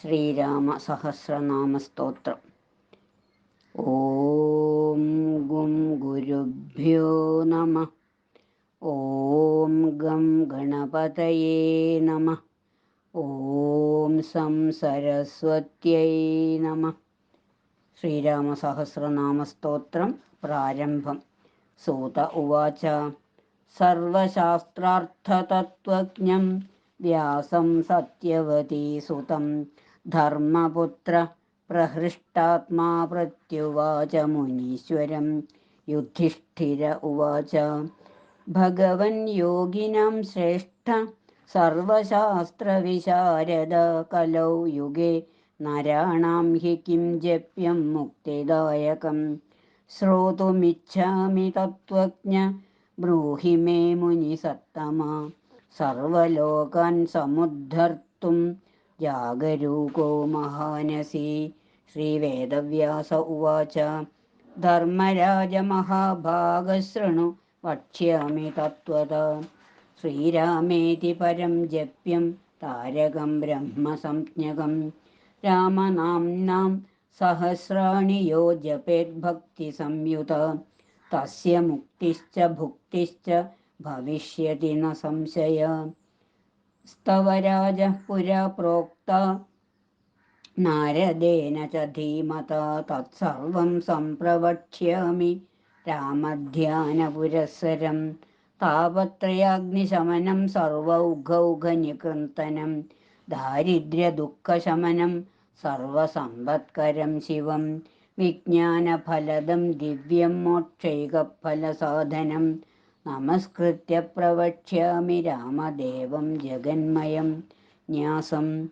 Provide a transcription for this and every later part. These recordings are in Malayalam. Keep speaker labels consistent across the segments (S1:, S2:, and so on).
S1: ശ്രീരാമ സഹസ്രനാമസ്തോത്രം. ഓം ഗും ഗുരുഭ്യോ നമഃ. ഓം ഗം ഗണപതയേ നമഃ. ഓം സം സരസ്വത്यै നമഃ. ശ്രീരാമ സഹസ്രനാമസ്തോത്രം പ്രാരംഭം. സൂത ഉവാച. സർവശാസ്ത്രാർത്ഥതത്വജ്ഞം വ്യാസം സത്യവതീസുതം ധർമ്മപുത്ര പ്രഹൃഷ്ടാത്മാ പ്രത്യുവാച മുനീശ്വരം. യുധിഷ്ഠിര ഉവാച. ഭഗവൻ യോഗിനാം ശ്രേഷ്ഠ സർവശാസ്ത്രവിശാരദ കലൗ യുഗേ നരാണാം ഹി കിം ജപ്യം മുക്തിദായകം ശ്രോതുമിച്ഛാമി തത്വജ്ഞ ബ്രൂഹി മേ മുനിസത്തമാ. സർവലോകാൻ സമുദ്ധർത്തും ജാഗരൂകോ മഹാനസി. ശ്രീവേദവ്യാസ ഉവാച. ധർമ്മരാജ മഹാഭാഗശൃണു വക്ഷ്യാമി തത്വതാ. ശ്രീരാമേതി പരം ജപ്യം താരകം ബ്രഹ്മസംജ്ഞകം. രാമനാംനാം സഹസ്രാണി യോ ജപേദ്ഭക്തി സംയുത തസ്യ മുക്തിശ്ച ഭുക്തിശ്ച ഭവിഷ്യതി ന സംശയ. സ്തവരാജ പുരാ പ്രോക്ത നാരദേന ച ധീമതാ തത്സർവം സംപ്രവക്ഷ്യാമി രാമധ്യാനപുരസ്സരം. താപത്രയാഗ്നിശമനം സർവൗഘൗഘനികൃന്തനം ദാരിദ്ര്യദുഃഖശമനം സർവസമ്പത്കരം ശിവം. വിജ്ഞാനഫലദം ദിവ്യം മോക്ഷൈകഫലസാധനം നമസ്കൃത്യ പ്രവക്ഷ്യാമി രാമദേവം ജഗന്മയം. ന്യാസം.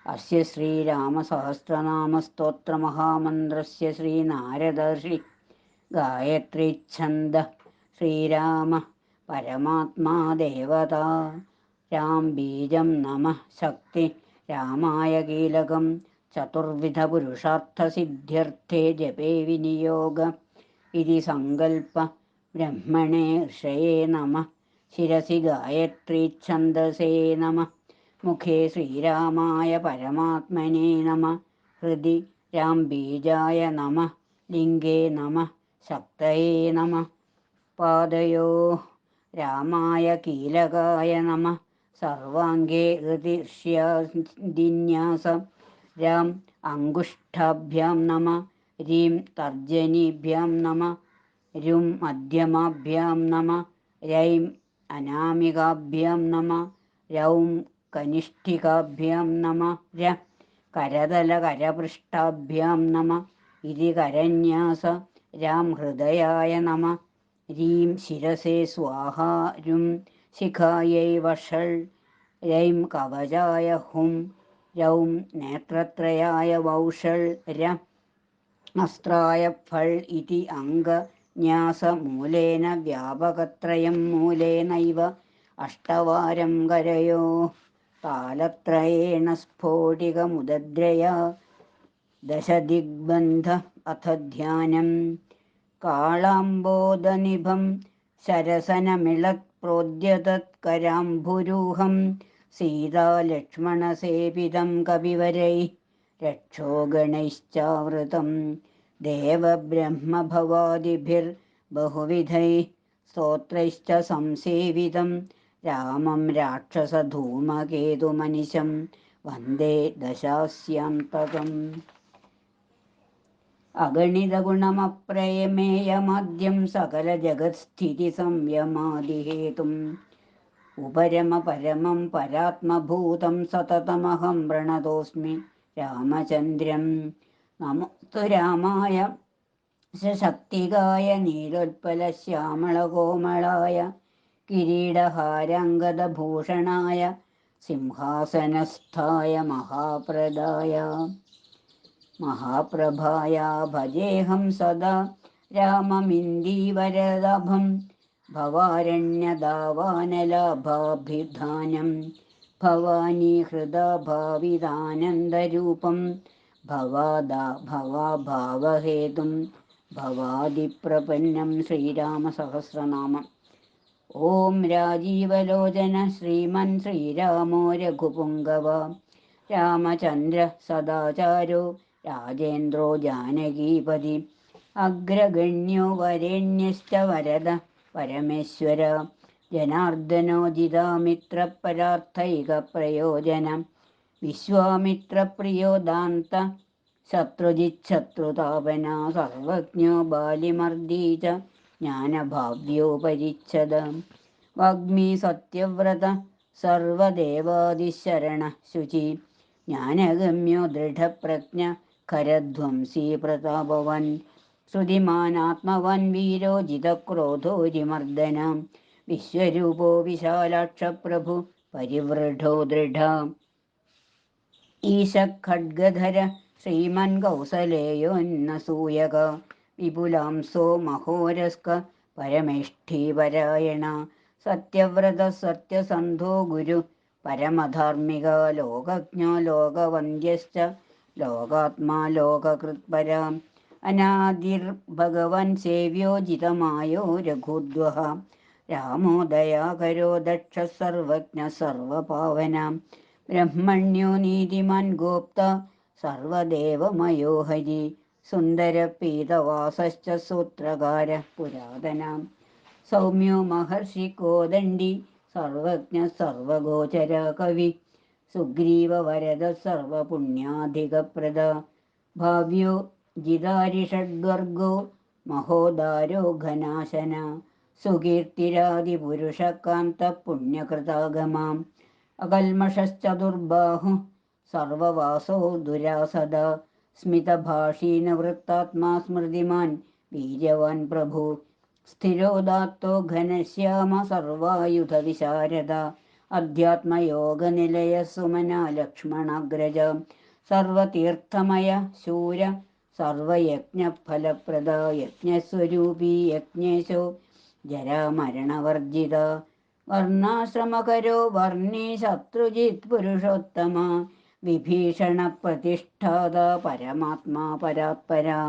S1: അസ്യ ശ്രീരാമസഹസ്രനാമസ്തോത്രമഹാമന്ത്രസ്യ ശ്രീനാരദർഷി ഗായത്രീച്ഛന്ദഃ. ശ്രീരാമ പരമാത്മാ ദേവതാ. രാം ബീജം നമഃ ശക്തി. രാമായ കീലകം ചതുർവിധ പുരുഷാർത്ഥസിദ്ധ്യർത്ഥേ ജപേ വിനിയോഗ. ഇതി സങ്കൽപ്പ ബ്രഹ്മണേ ഋഷയേ നമഃ. ശിരസി ഗായത്രീച്ഛന്ദസേ നമഃ. മുഖേ ശ്രീരാമായ പരമാത്മനേ നമഃ. ഹൃദി രാം ബീജായ നമഃ. ലിംഗേ നമഃ ശക്തയേ നമഃ. പാദയോ രാമായ കീലകായ നമഃ. സർവാംഗേ ഹൃദിഷ്യാദിന്യാസ. രാം അംഗുഷ്ഠാഭ്യാം നമഃ. രീം തർജനീഭ്യാം നമഃ. രും മധ്യമാഭ്യാം നമഃ. രൈം അനാമികാഭ്യാം നമഃ. രൗം കനിഷ്ഠികാഭ്യാം നമഃ. ര കരതലകരപൃഷ്ഠാഭ്യാം നമഃ. ഇതി കരന്യാസ. രാം ഹൃദയായ നമഃ. രീം ശിരസേ സ്വാഹാ. രും ശിഖായൈ വഷൾ. രൈം കവചായ ഹും. രൗം നേത്രത്രയായ വൗഷൾ. ര അസ്ത്രായ ഫൾ. ഇതി അംഗന്യാസ. മൂലേന വ്യാപകത്രയം മൂലേനൈവ അഷ്ടവാരം കരയോ. താലത്രയേണ സ്ഫോടികമുദദ്രയാ ദശദിഗ്ബന്ധ അഥ ധ്യാനം. കാളാംബോധനിഭം ശരസനമിളത് പ്രോദ്യതത്കരാംഭുരൂഹം. സീതാലക്ഷ്മണസേവിതം കപിവരൈ രക്ഷോഗണൈശ്ചാവൃതം. ദേവബ്രഹ്മഭവാദിഭിർബഹുവിധൈ സ്തോത്രൈശ്ച സംസേവിതം. രാമം രാക്ഷസധൂമകേതുമനിശം വന്ദേ ദശാസ്യാന്തകം. അഗണിതഗുണമപ്രയമേയമാദ്യം സകലജഗത്സ്ഥിതിസംയമാദിഹേതും. ഉപരമപരമം പരാത്മഭൂതം സതതമഹം പ്രണതോസ്മി രാമചന്ദ്രം. നമോസ്തു രാമായ സശക്തികായ നീലോത്പലശ്യാമളകോമളായ കിരീടഹാരാംഗദഭൂഷണായ സിംഹാസനസ്ഥായ മഹാപ്രഭായ ഭജേഹം സദാ രാമമിന്ദീവരദഭം. ഭവാരണ്യദാവാനലാഭാഭിധാനം ഭവാനി ഹൃദാ ഭാവിതാനന്ദരൂപം. ഭവാഭാവഹേതും ഭവാദിപ്രപന്നം. ശ്രീരാമസഹസ്രനാമം. ഓം രാജീവലോചന ശ്രീമൻ ശ്രീരാമോ രഘുപുങ്കവ. രാമചന്ദ്ര സദാചാരോ രാജേന്ദ്രോ ജാനകീപതി അഗ്രഗണ്യോ വരേണ്യശ്ച വരദ പരമേശ്വര ജനാർദ്ദനോജിതാമിത്രപരാർത്ഥൈകപ്രയോജനം വിശ്വാമിത്രപ്രിയോ ദാന്ത ശത്രുജിച്ഛത്രുതാപന സർവജ്ഞോ ബാലിമർദീ ച ജ്ഞാനഭാവ്യോ പരിച്ഛദ വാഗ്മീ സത്യവ്രത സർവദേവാദിശരണ ശുചി ജ്ഞാനഗമ്യോ ദൃഢപ്രജ്ഞ ഖരധ്വംസീ പ്രതാപവൻ ശ്രുതിമാനാത്മവൻ വീരോ ജിതക്രോധോരിമർദ്ദന വിശ്വരൂപോ വിശാലാക്ഷപ്രഭു പരിവൃഢോ ദൃഢ ഈശഖഡ്ഗധര ശ്രീമൻ കൗസലേയോന്നസൂയക വിപുലാംസോ മഹോരസ്ക പരമേഷ്ഠീപരായണ സത്യവ്രത സത്യസന്ധോ ഗുരു പരമധാർമ്മിക ലോകജ്ഞോ ലോകവന്ദ്യശ്ച ലോകാത്മാ ലോകകൃത്പര അനാദിർഭഗവൻ സേവ്യോ ജിതമായോ രഘുദ്വഹ രാമോ ദയാകരോ ദക്ഷ സർവജ്ഞ സർവപാവന ബ്രഹ്മണ്യോ നീതിമാൻ ഗോപ്ത സർവദേവമയോ ഹരി സുന്ദരപീതവാസശ്ച സൂത്രകാര പുരാതന സൗമ്യോ മഹർഷി കോദണ്ഡി സർവജ്ഞ സർവഗോചര കവി സുഗ്രീവവരദ സർവപുണ്യാധികപ്രദ ഭാവ്യോ ജിതാരിഷഡ്വർഗോ മഹോദാരോ ഘനാശന സുകീർത്തിരാദിപുരുഷകാന്ത പുണ്യകൃതാഗമാം അകൽമഷശ്ചതുർബാഹു സർവവാസോ ദുരാസദ സ്മിതഭാഷീ നിവൃത്താത്മാ സ്മൃതിമാൻ വീര്യവാൻ പ്രഭു സ്ഥിരോദാത്തോ ഘനശ്യാമ സർവായുധ വിശാരദ അധ്യാത്മയോഗനിലയ സുമന ലക്ഷ്മണാഗ്രജ സർവതീർത്ഥമയ ശൂര സർവയജ്ഞഫലപ്രദ യജ്ഞസ്വരൂപീ യജ്ഞേശോ ജരാമരണവർജിത വർണ്ണാശ്രമകരോ വർണ്ണീ ശത്രുജിത് പുരുഷോത്തമ വിഭീഷണ പ്രതിഷ്ഠാത പരമാത്മാ പരാത്പരാ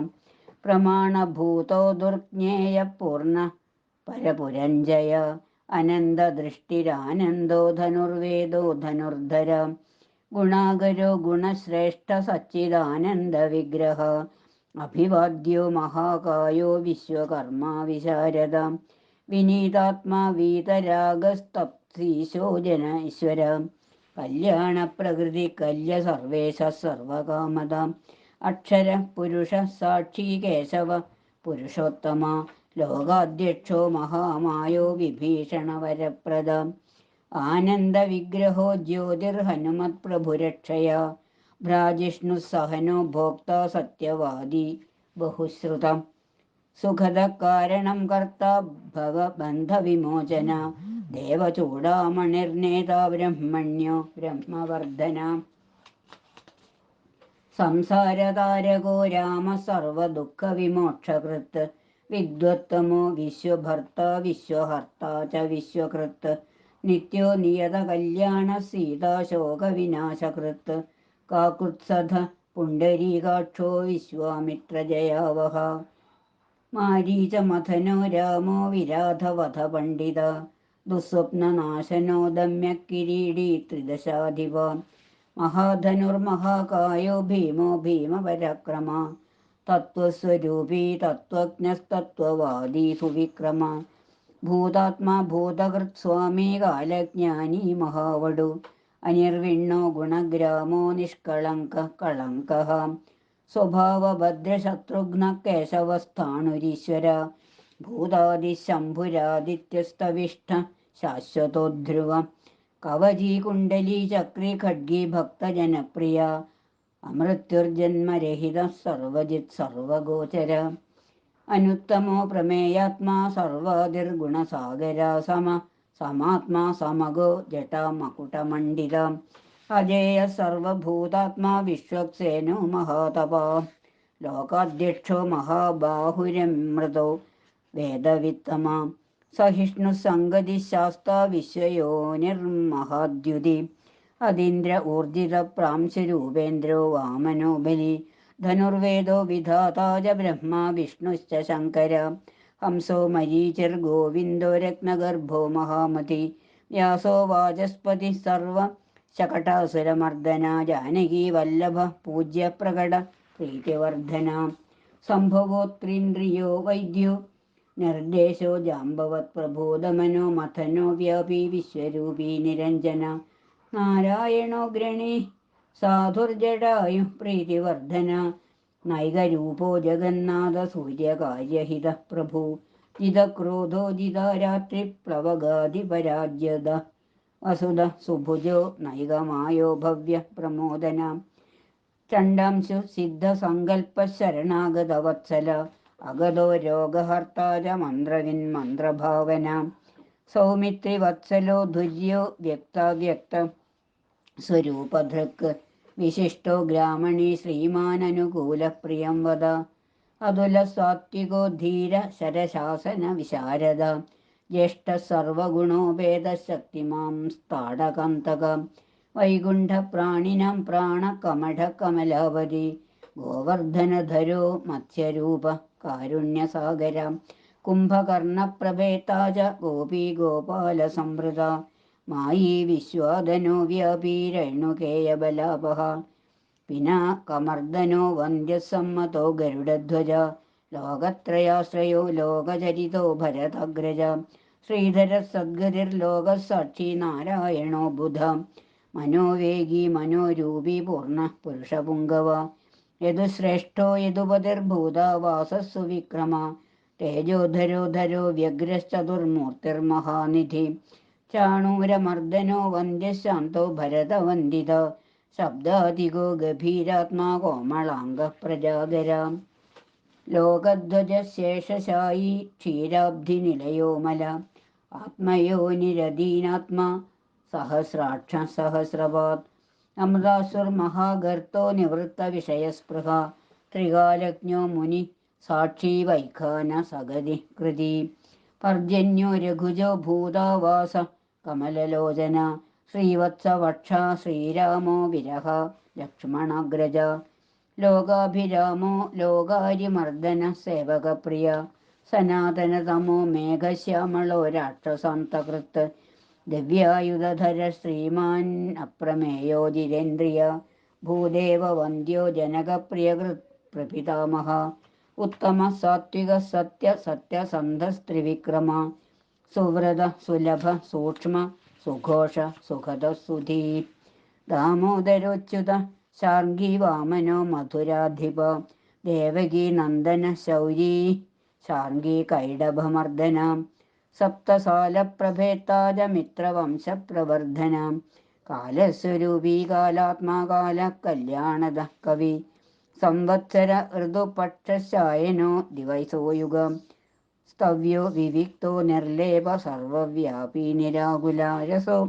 S1: പ്രമാണഭൂതോ ദുർജ്ഞേയ പൂർണ്ണ പരപുരഞ്ജയ അനന്തദൃഷ്ടിരാനന്ദോ ധനുർവേദോ ധനുർധര ഗുണാകരോ ഗുണശ്രേഷ്ഠ സച്ചിദാനന്ദ വിഗ്രഹ അഭിവാദ്യോ മഹാകായോ വിശ്വകർമാ വിശാരദ വിനീതാത്മാ വീതരാഗസ്തപ്തീശോ ജന ഈശ്വര കല്യാണ പ്രകൃതി കല്യ സർവേശ സർവകാമത അക്ഷര പുരുഷ സാക്ഷി കേശവ പുരുഷോത്തമ ലോകാധ്യക്ഷോ മഹാമായോ വിഭീഷണ വരപ്രദ ആനന്ദ വിഗ്രഹോ ജ്യോതിർഹനുമത് പ്രഭുരക്ഷയ ഭ്രാജിഷ്ണു സഹനോ ഭോക്ത സത്യവാദി ബഹുശ്രുതം സുഖദ കാരണം കർത്ത ഭവബന്ധവിമോചന ദേവചൂടാമണിർനേതാ ബ്രഹ്മണ്യോ ബ്രഹ്മവർദ്ധന സംസാരതാരകോ രാമ സർവദുഃഖവിമോക്ഷകൃത്ത് വിദ്വത്തമോ വിശ്വഭർത്ത വിശ്വഹർത്ത ച വിശ്വകൃത്ത് നിത്യോ നിയത കല്യാണ സീതാശോകവിനാശകൃത്ത് കാകുത്സധ പുണ്ടരീകാക്ഷോ വിശ്വാമിത്രജയാവഹ മാരീചമഥനോ രാമോ വിരാധവധ പണ്ഡിത ദുസ്വപ്നനാശനോ ദമ്യക്കിരീടീ ത്രിദശാധിപ മഹാധനുർമഹാകായോ ഭീമോ ഭീമപരാക്രമ തത്വസ്വരൂപീ തത്വജ്ഞസ്തത്വവാദീ സുവിക്രമ ഭൂതാത്മാ ഭൂതകൃത് സ്വാമി കാലജ്ഞാനി മഹാവടു അനിർവിണ്ണോ ഗുണഗ്രാമോ നിഷ്കളങ്ക കളങ്ക സ്വഭാവഭദ്രശത്രുഘ്ന കേശവസ്ഥാണുരീശ്വര ഭൂതാദിശംഭുരാദിത്യസ്തവിഷ്ഠ ശാശ്വതോധ്രുവ കവചീ കുണ്ടലീ ചക്രീ ഖഡ്ഗീ ഭക്തജനപ്രിയ അമൃത്യുർജന്മരഹിത സർവജിത് സർവഗോചര അനുത്തമോ പ്രമേയാത്മാ സർവാതിർഗുണസാഗര സമാത്മാ സമഗോ ജടാമകുടമണ്ഡിത അജേയ സർവഭൂതാത്മാ വിശ്വക്സേനോ മഹാതപാ ലോകാധ്യക്ഷോ മഹാബാഹുരമൃതോ വേദവിത്തമാ സഹിഷ്ണു സംഗതി ശാസ്ത വിശ്വയോനിർമഹാദ്യുതി അതീന്ദ്ര ഊർജിത പ്രാംശുരൂപേന്ദ്രോ വാമനോ ബലി ധനുർവേദോ വിധാതാജ ബ്രഹ്മ വിഷ്ണുശ്ച ശങ്കര ഹംസോ മരീചിർഗോവിന്ദോ രത്നഗർഭോ മഹാമതി വ്യാസോ വാചസ്പതി സർവ ശകടാസുരമർദ്ദന ജാനകി വല്ലഭ പൂജ്യപ്രകട പ്രീതിവർദ്ധന സംഭവോത്രീന്ദ്രിയോ വൈദ്യോ നിർദ്ദേശോ ജാമ്പവത് പ്രബോധമനോ മഥനോ വ്യാപി വിശ്വരൂപി നിരഞ്ജന നാരായണോഗ്രണേ സാധുർജടായു പ്രീതിവർദ്ധന നൈകരൂപോ ജഗന്നാഥ സൂര്യകാര്യഹിത പ്രഭു ജിതക്രോധോ ജിതാരാത്രി പ്ലവഗാധിപരാജ്യത വസുധ സുഭുജോ നൈകമായോ ഭവ്യ പ്രമോദന ചണ്ഡാംശു സിദ്ധസങ്കൽപ്പ ശരണാഗതവത്സല അഗതോ രോഗഹർത്താര മന്ത്രവിൻ മന്ത്രഭാവന സൗമിത്രി വത്സലോ ധുര്യോ വ്യക്താവ്യക്ത സ്വരൂപധൃക് വിശിഷ്ടോ ഗ്രാമണി ശ്രീമാനനുകൂലപ്രിയം വദ അതുല സാത്വികോ ധീര ശരശാസന വിശാരദ ജ്യേഷ്ഠ സർവഗുണോപേതശക്തിമാം സ്ഥാടകാന്തക വൈകുണ്ഠപ്രാണിനാം പ്രാണകമഠകമലാവതി ഗോവർദ്ധനധരോ മത്സ്യരൂപ കാരുണ്യസാഗര കുംഭകർണപ്രഭേതാജ ഗോപീഗോപാലസംവൃത മായി വിശ്വാദനോ വ്യാപീ രേണുകേയബലാപഹ പിനാകമർദ്ദനോ വന്ദ്യസമ്മതോ ഗരുഡധ്വജ ലോകത്രയാശ്രയോ ലോകചരിതോ ഭരതഗ്രജ ശ്രീധര സദ്ഗതിർലോകസാക്ഷി നാരായണോ ബുധ മനോവേഗി മനോരൂപി പൂർണ്ണ പുരുഷപുങ്കവ യദുശ്രേഷ്ഠോ യദുപതിർഭൂത വാസസ്സു വിക്രമ തേജോധരോ വ്യഗ്രശ്ചതുർമൂർത്തിർമഹാനിധി ചാണൂരമർദ്ദനോ വന്ദ്യശാന്തോ ഭരതവന്ദിത ശബ്ദാധികോ ഗഭീരാത്മാ കോമളാംഗ പ്രജാഗര ലോകധ്വജശേഷശായി ക്ഷീരാബ്ധിനിലയോമല ആത്മയോനിരദീനാത്മാ സഹസ്രാക്ഷ സഹസ്രപാത് അമൃതാസുർമഹാഗർത്തോ നിവൃത്തവിഷയസ്പൃഹ ത്രികാലജ്ഞോ മുനി സാക്ഷി വൈഖാന സഗതി കൃതി പർജന്യോ രഘുജോ ഭൂതാവാസ കമലലോചന ശ്രീവത്സവക്ഷ ശ്രീരാമോ വിരഹ ലക്ഷ്മണാഗ്രജ ലോകാഭിരാമോ ലോകാരിമർദ്ദന സേവകപ്രിയ സനാതനതമോ മേഘശ്യാമളോ രാക്ഷസാന്തകൃത്ത് ദിവ്യായുധധര ശ്രീമാൻ അപ്രമേയോ ജിതേന്ദ്രിയ ഭൂദേവ വന്ദ്യോ ജനകപ്രിയകൃത് പ്രപിതാമഹ ഉത്തമ സാത്വിക സത്യ സത്യസന്ധസ്ത്രിവിക്രമ സുവ്രത സുലഭ സൂക്ഷ്മ സുഘോഷ സുഖദ സുധീ ദാമോദരോച്യുത ശാർഗി വാമനോ മധുരാധിപ ദേവകീ നന്ദന ശൗരീ ശാർഗി കൈഡഭമർദ്ദന സപ്തസാലപ്രഭേത്താജ മിത്രവംശപ്രവർദ്ധന കാലസ്വരൂപീ കാലാത്മാ കാല കല്യാണദ കവി സംവത്സര ഋതുപക്ഷശായനോ ദിവൈസോയുഗം സ്തവ്യോ വിവിക്തോ നിർലേപ സർവവ്യാപീ നിരാകുല രസോ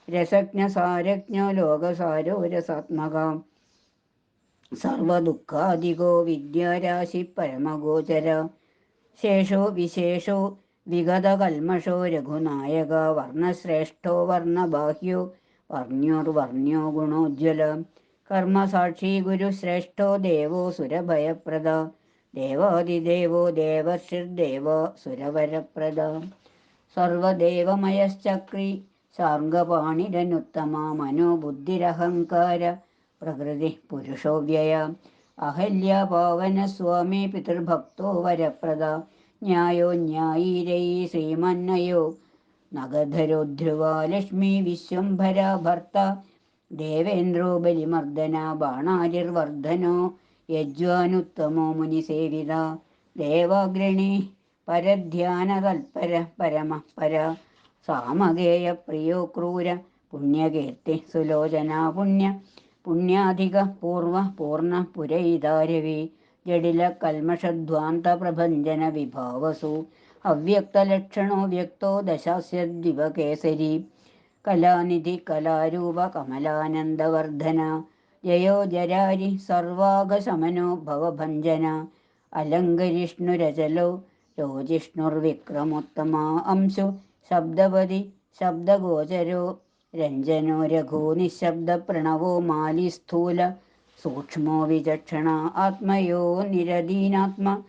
S1: രസജ്ഞസാരജ്ഞോ ലോകസാരോ രസാത്മക സർവദുഃഖാദികോ വിദ്യാരാശി പരമഗോചര ശേഷോ വിശേഷോ വിഗതകൽമഷോ രഘുനായക വർണ്ണശ്രേഷ്ഠോ വർണ്ണബാഹ്യോ വർണ്യോർവർണ്യോ ഗുണോജ്വല കർമ്മസാക്ഷി ഗുരുശ്രേഷ്ഠോ ദേവോ സുരഭയപ്രദ ദേവാദിദേവോ ദേവർഷിർദേവ സുരവരപ്രദ സർവദേവമയശ്ചക്രി ശാർംഗപാണിരനുത്തമ മനോബുദ്ധിരഹങ്കാര പ്രകൃതി പുരുഷോവ്യയ അഹല്യപാവന സ്വാമി പിതൃഭക്തോ വരപ്രദ ന്യായോ ന്യായീരൈ ശ്രീമന്നയോ നഗധരോധ്രുവ ലക്ഷ്മി വിശ്വംഭര ഭർത്ത ദേവേന്ദ്രോ ബലിമർദ്ദന ബാണാരിർവർദ്ധനോ യജ്വാനുത്തമോ മുനിസേവിത ദേവാഗ്രണി പരധ്യാനതൽപര പരമ പര സാമഗേയ പ്രിയോ ക്രൂര പുണ്യകീർത്തി സുലോചന പുണ്യാധിക പൂർവ പൂർണ്ണ പുരയിതാരവി ജഡില കൽമഷധ്വാന്ത പ്രഭഞ്ജന വിഭാവസു അവ്യക്തലക്ഷണോ വ്യക്തോ ദശാസ്യദ്ദിവകേസരി കലാനിധി കലാരൂപ കമലാനന്ദവർദ്ധന ജയോ ജരാരി സർവാഗശമനോ ഭവഭഞ്ജന അലങ്കരിഷ്ണുരചലോ രോജിഷ്ണുർവിക്രമോത്തമ അംശു ശബ്ദപതി ശബ്ദഗോചരോ രഞ്ജനോ രഘോ നിശബ്ദ പ്രണവോ മാലി സ്ഥൂല സൂക്ഷ്മോ വിചക്ഷണ ആത്മയോ നിരദീനാത്മ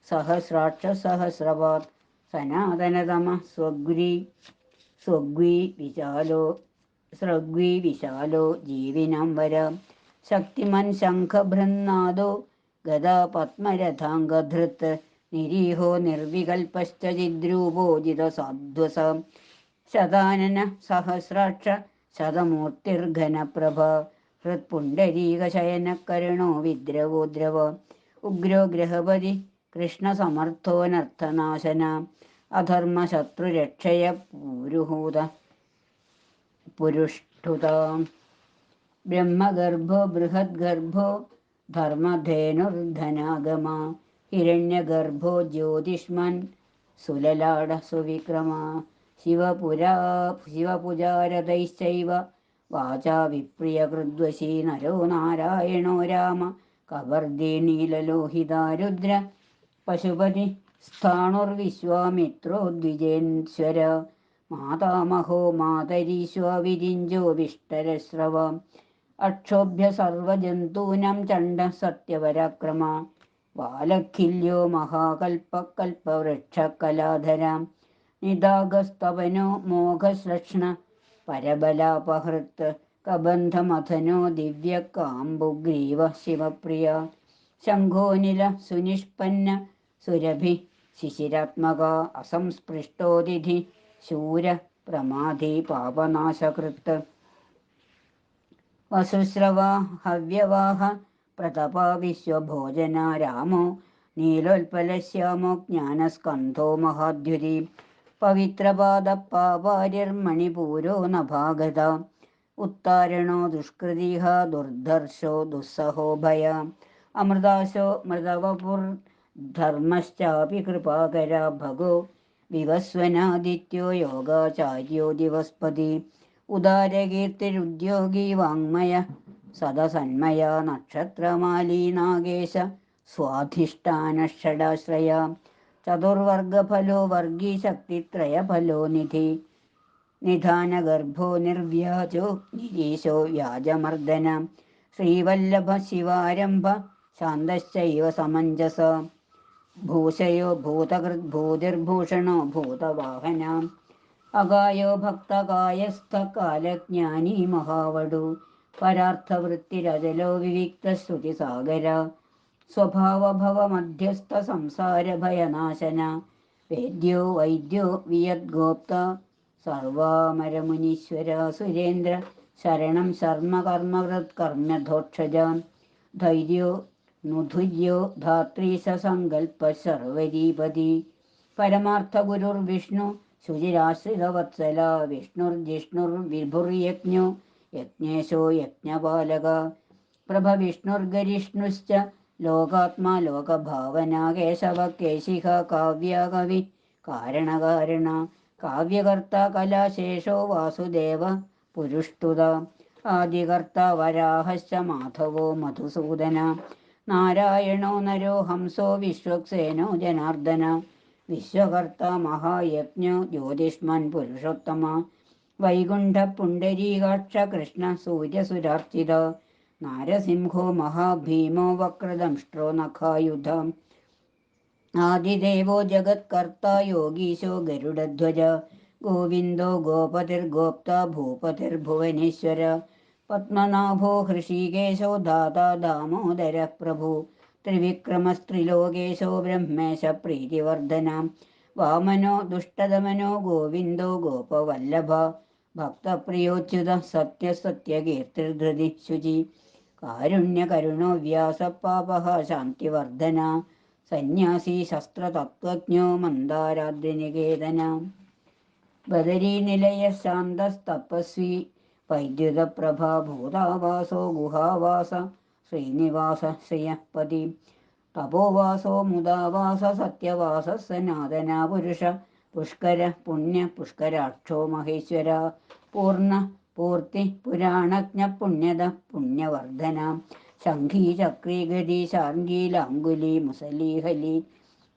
S1: സഹസ്രാക്ഷ സഹസ്രപാത് സനാതനതമ സ്വഗ്രീ വിചാലോ സൃഗ്വി വിശാലോ ജീവിനം വര ശക്തിമൻ ശംഖഭൃന്നാദോ ഗദാ പത്മരഥാംഗധൃത് നിരീഹോ നിർവികൽപശ്ച ചിദ്രൂപോജിതസാധ്വസ ശതാനന സഹസ്രാക്ഷ ശതമൂർത്തിർഘനപ്രഭ ഹൃത്പുണ്ഡരീകശയനകരുണോ വിദ്രവോദ്രവ ഉഗ്രോ ഗൃഹപതി കൃഷ്ണസമർത്ഥോനർത്ഥനാശന അധർമ്മശത്രുരക്ഷയ പൂരുഹൂത പുരുഷ്ഠുതാം ബ്രഹ്മഗർഭോ ബൃഹദ്ഗർഭോ ധർമ്മധേനുർധനാഗമ ഹിരണ്യഗർഭോ ജ്യോതിഷ്മൻ സുലലാട സുവിക്രമ ശിവപുജാരതൈശ്ചൈവ വാചാ വിപ്രിയകൃദ്വശീ നരോ നാരായണോ രാമ കവർദീ നീലലോഹിതാ രുദ്ര പശുപതി സ്ഥാണുർവിശ്വാമിത്രോ ദ്വിജേശ്വര മാതാമഹോ മാതരീശ്വ വിരിഞ്ചോ വിഷ്ടരശ്രവ അക്ഷോഭ്യ സർവജന്തൂനാം ചണ്ഡ സത്യപരാക്രമ വാലഖില്യോ മഹാകൽപ്പകൽപ്പവൃക്ഷകലാധര നിദാഗസ്തവനോ മോഘശ്ലക്ഷ്ണ പരബലാപഹൃത് കബന്ധമഥനോ ദിവ്യകാംബുഗ്രീവ ശിവപ്രിയ ശംഖോനില സുനിഷ്പന്ന സുരഭി ശിശിരാത്മക അസംസ്പൃഷ്ടോതിഥി ശൂര പ്രമാധി പാപനാശകൃത്ത് വസുശ്രവ ഹവ്യവാഹ പ്രതപാ വിശ്വഭോജന രാമോ നീലോൽപലശ്യാമോ ജ്ഞാനസ്കന്ധോ മഹാദ്യുതി പവിത്രപാദപാവാര്യർമണിപൂരോ നഭാഗത ഉത്താരണോ ദുഷ്കൃതിഹ ദുർധർഷോ ദുസ്സഹോ ഭയ അമൃതാശോ മൃതവപുർ ധർമ്മശ്ചാപി കൃപാകര ഭഗോ വിവസ്വനാദിത്യോ യോഗാചാര്യോ ദിവസ്പതി ഉദാരകീർത്തിരുദ്യോഗി വാങ്മയ സദസന്മയ നക്ഷത്രമാലീ നാഗേശ സ്വാധിഷ്ഠാനഷടാശ്രയ ചതുർവർഗഫലോ വർഗീ ശക്തിത്രയഫലോ നിധി നിധാനഗർഭോ നിർവ്യാജോ ഗിരീശോ വ്യാജമർദ്ദന ശ്രീവല്ലഭ ശിവാരംഭ ശാന്തശ്ചൈവ സമഞ്ജസ ഭൂഷയോ ഭൂതകൃദ്ഭൂതിർഭൂഷണോ ഭൂതവാഹന അകായോ ഭക്തകായസ്ഥകാലജ്ഞാനീ മഹാവടു പരാർത്ഥവൃത്തിരചലോ വിവിക്തശ്രുതിസാഗര സ്വഭാവഭവ മധ്യസ്ഥ സംസാരഭയനാശന വേദ്യോ വൈദ്യോ വിയദ്ഗോപ്ത സർവാമരമുനീശ്വര സുരേന്ദ്ര ശരണം ശർമ്മ കർമ്മകൃത് കർമ്മധോക്ഷജാൻ ധൈര്യോ നുധുര്യോ ധാത്രീശ സങ്കൽപ്പ സർവരീപതി പരമാർത്ഥഗുരുർവിഷ്ണു ശുചിരാശ്രിതവത്സല വിഷ്ണുർജിഷ്ണുർവിഭുർയജ്ഞോ യജ്ഞേശോ യജ്ഞപാലക പ്രഭവിഷ്ണുർഗരിഷ്ണുശ്ച ലോകാത്മാ ലോകഭാവന കേശവ കേശിക കാവ്യകവി കാരണകാരണ കാവ്യകർത്ത കലാശേഷോ വാസുദേവ പുരുഷ്ടുത ആദികർത്ത വരാഹശ്ച മാധവോ മധുസൂദന നാരായണോ നരോ ഹംസോ വിശ്വക്സേനോ ജനാർദ്ദന വിശ്വകർത്ത മഹായജ്ഞോ ജ്യോതിഷ്മൻ പുരുഷോത്തമ വൈകുണ്ഠ പുണ്ടരീകാക്ഷ കൃഷ്ണ സൂര്യസുരാർച്ചിത നാരസിംഹോ മഹാഭീമോ വക്രദംഷ്ട്രോ നഖായുധ ആദിദേവോ ജഗത്കർത്ത യോഗീശോ ഗരുഡധ്വജ ഗോവിന്ദോ ഗോപതിർഗോപ്ത ഭൂപതിർഭുവനേശ്വര പത്മനാഭോ ഹൃഷീകേശോ ധാതാ ദാമോദര പ്രഭു ത്രിവിക്രമസ്ത്രിലോകേശോ ബ്രഹ്മേശ പ്രീതിവർദ്ധന വാമനോ ദുഷ്ടദമനോ ഗോവിന്ദോ ഗോപവല്ലഭ ഭക്തപ്രിയോച്യുത സത്യസത്യകീർത്തിർധൃതി ശുചി കാരുണ്യകരുണോ വ്യാസപാപഹ ശാന്തിവർദ്ധന സന്യാസി ശസ്ത്രതത്വജ്ഞോ മന്ദാരാദ്രിനികേതന ബദരീനിലയ ശാന്തസ്തപസ്വി വൈദ്യുതപ്രഭ ഭൂതാവാസോ ഗുഹാവാസ ശ്രീനിവാസ ശ്രിയപതി തപോവാസോ മുദാവാസ സത്യവാസ സനാതന പുരുഷ പുഷ്കര പുണ്യ പുഷ്കരാക്ഷോ മഹേശ്വര പൂർണ്ണ പൂർത്തി പുരാണജ്ഞ പുണ്യത പുണ്യവർദ്ധന ശംഖീ ചക്രീ ഗതി ശാർഗീലാംഗുലി മുസലീഹലി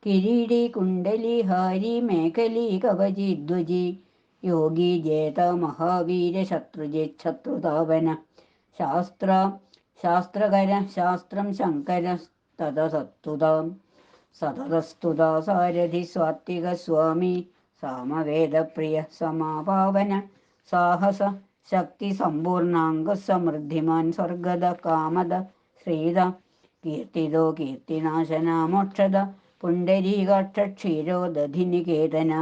S1: കിരീടി കുണ്ടലി ഹാരി മേഖലി കവചി ധ്വജി യോഗി ജേത മഹാവീര ശത്രുജിത് ശത്രുതാപന ശാസ്ത്രകര ശാസ്ത്രം ശങ്കര സതതസ്തുത സാരഥി സ്വാത്വിക സ്വാമി സാമവേദപ്രിയ സമാപാവന സാഹസ ശക്തി സമ്പൂർണാംഗസമൃദ്ധിമാൻ സ്വർഗത കാമത ശ്രീത കീർത്തിതോ കീർത്തിനാശന മോക്ഷത പുണ്ടരീകാക്ഷീരോ ദധിനികേതന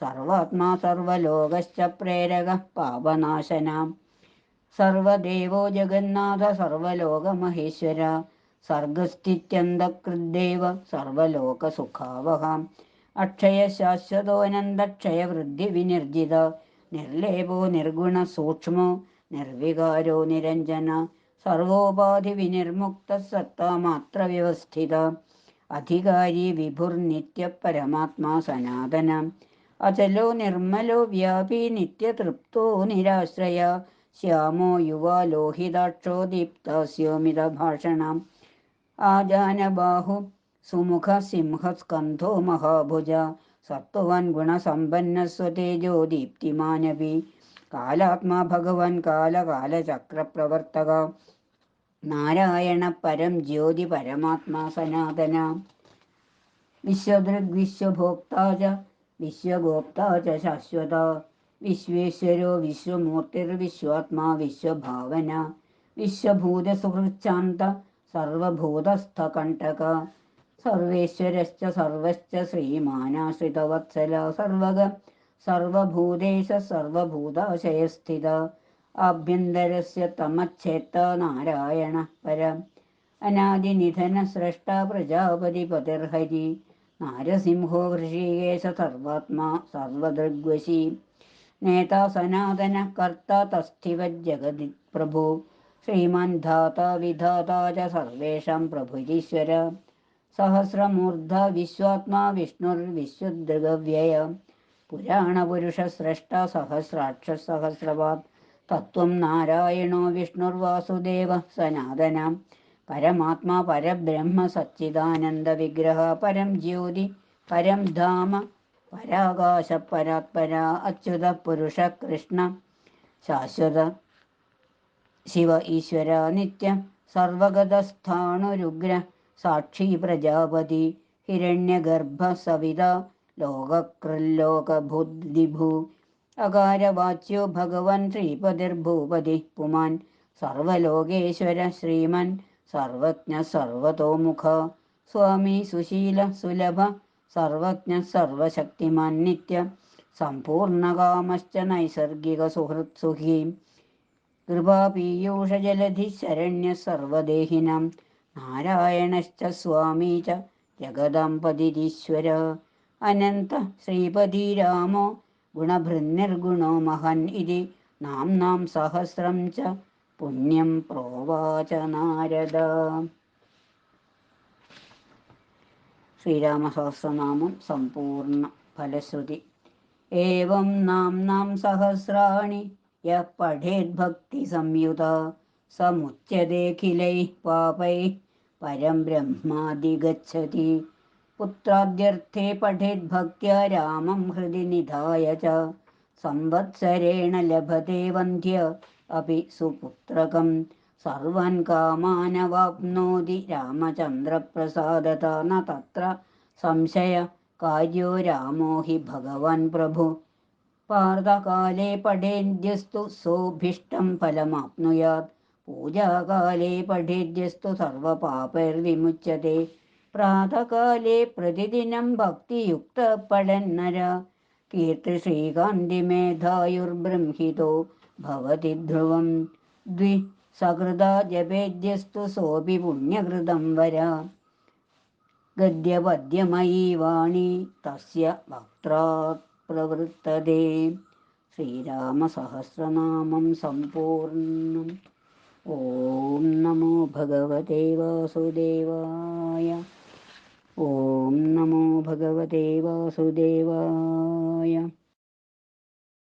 S1: സർവാത്മാ സർവലോകശ്ച പ്രേരക പാപനാശന സർവദേവോ ജഗന്നാഥ സർവലോകമഹേശ്വര സർഗസ്ഥിത്യന്തകൃദ്ദേവ സർവലോകസുഖാവഹാം അക്ഷയ ശാശ്വതോനന്തക്ഷയവൃദ്ധി വിനിർജിത നിർലേപോ നിർഗുണ സൂക്ഷ്മോ നിർവികാരോ നിരഞ്ജന സർവോപാധി വിനിർമുക്ത സത്താമാത്ര വ്യവസ്ഥിത അധികാരി വിഭുർനിത്യ പരമാത്മാ സനാതന അചലോ നിർമ്മലോ വ്യാപി നിത്യതൃപ്തോ നിരാശ്രയ ശ്യാമോ യുവാ ലോഹിതാക്ഷോ ദീപ്തസ്യോമിതഭാഷണം ആജാനബാഹു സുമുഖ സിംഹസ്കന്ധോ മഹാഭുജ സത്വവാൻ ഗുണസമ്പന്ന സ്വതേജോ ദീപ്തിമാനവി കാലാത്മാ ഭഗവാൻ കാലകാലചക്രപ്രവർത്തക നാരായണ പരം ജ്യോതി പരമാത്മാ സനാതന വിശ്വദൃഗ് വിശ്വഭോക്താ ച വിശ്വഗോപ്താ ച ശാശ്വത വിശ്വേശ്വരോ വിശ്വമൂർത്തിർവിശ്വാത്മാ വിശ്വഭാവന വിശ്വഭൂതസുഹൃച്ഛാന്ത സർവഭൂതസ്ഥകണ്ഠക സർവേശ്വരശ്ച സർവശ്ച ശ്രീമാനാശ്രിതവത്സല സർവഗ സർവഭൂതേശ സർവഭൂതാശയസ്ഥിത ആഭ്യന്തരസ്യ തമച്ഛേത്ത നാരായണ പര അനാദിനിധന സ്രഷ്ട പ്രജാപതിപതിർഹരി നാരസിംഹോ ഹൃഷീകേശ സർവാത്മാ സർവദൃഗ്വശി നേതാ സനാതന കർത്ത തസ്ഥിവജ്ജഗതി പ്രഭു ശ്രീമാൻ ധാത വിധാതാ ച സർവേഷാം പ്രഭുരീശ്വര സഹസ്രമൂർധ വിശ്വാത്മാ വിഷ്ണുർവിശ്വദൃഗവ്യയ പുരാണപുരുഷ സ്രഷ്ട സഹസ്രാക്ഷ സഹസ്രപാത് തത്വം നാരായണോ വിഷ്ണുർവാസുദേവ സനാതന പരമാത്മാ പരബ്രഹ്മ സച്ചിദാനന്ദ വിഗ്രഹ പരം ജ്യോതി പരം ധാമ പരാകാശ പരാത്പര അച്യുത പുരുഷ കൃഷ്ണ ശാശ്വത ശിവ ഈശ്വര നിത്യ സർവഗതസ്ഥാണുരുഗ്ര സാക്ഷി പ്രജാപതി ഹിരണ്യഗർഭ സവിത ലോകകൃല്ലോകഭൂദ്വിഭൂ അകാരവാച്യോ ഭഗവൻ ശ്രീപതിർഭൂപതി പുമാൻ സർവലോകേശ്വര ശ്രീമൻ സർവജ്ഞ സർവതോമുഖ സ്വാമി സുശീല സുലഭ സർവജ്ഞ സർവശക്തിമാൻ നിത്യ സമ്പൂർണകാമശ്ച നൈസർഗിക സുഹൃത് സുഖീ കൃപാപീയൂഷജലധി ശരണ്യ സർവദേഹിനാം നാരായണശ്ച സ്വാമീ ച ജഗദാംപതിരീശ്വര അനന്ത ശ്രീപതി രാമോ ഗുണഭൃന്നിർഗുണോ മഹൻ ഇതി നാംനാം സഹസ്രം ച പുണ്യം പ്രോവാച നാരദ. ശ്രീരാമസഹസ്രനാമം സമ്പൂർണ്ണ ഫലശ്രുതി. ഏവം നാംനാം സഹസ്രാണി യഃ പഠേദ്ഭക്തി സംയുത സമുച്യതേഖിലൈഃ പാപൈഃ പരം ബ്രഹ്മാധിഗച്ഛതി. പുത്രാദ്യർത്ഥേ പഠേദ്ഭക്ത്യാ രാമം ഹൃദി നിധായ ച സംവത്സരേണ ലഭത്തെ വന്ധ്യ അപി സുപുത്രകം സർവാൻ കാമാനവാപ്നോതി രാമചന്ദ്രപ്രസാദത ന തത്ര സംശയ കാര്യോ രാമോ ഹി ഭഗവാൻ പ്രഭു. പാർഥകാലേ പഠേദ്യസ്തു സോഭീഷ്ടം ഫലമാപ്നുയാത് പൂജാകാലേ പഠേദ്യസ്തു സർവപാപൈർവിമുച്യത്തെ. പ്രാതകാലേ പ്രതിദിനം ഭക്തിയുക്ത പഠന്നര കീർത്തി ശ്രീകാന്തിമേധായുർബ്രംഹിതോ ഭവതി ധ്രുവം. ദ്വി സകൃതാ ജപേദ്യസ്തു സോപി പുണ്യകൃതം വര ഗദ്യപദ്യമയീ വാണി തസ്യ വക്ത്രാത് പ്രവൃത്തതേ. ശ്രീരാമസഹസ്രനാമം സമ്പൂർണ്ണം. ഓം നമോ ഭഗവതേ വാസുദേവായ. ഓം നമോ ഭഗവതേ വാസുദേവായ.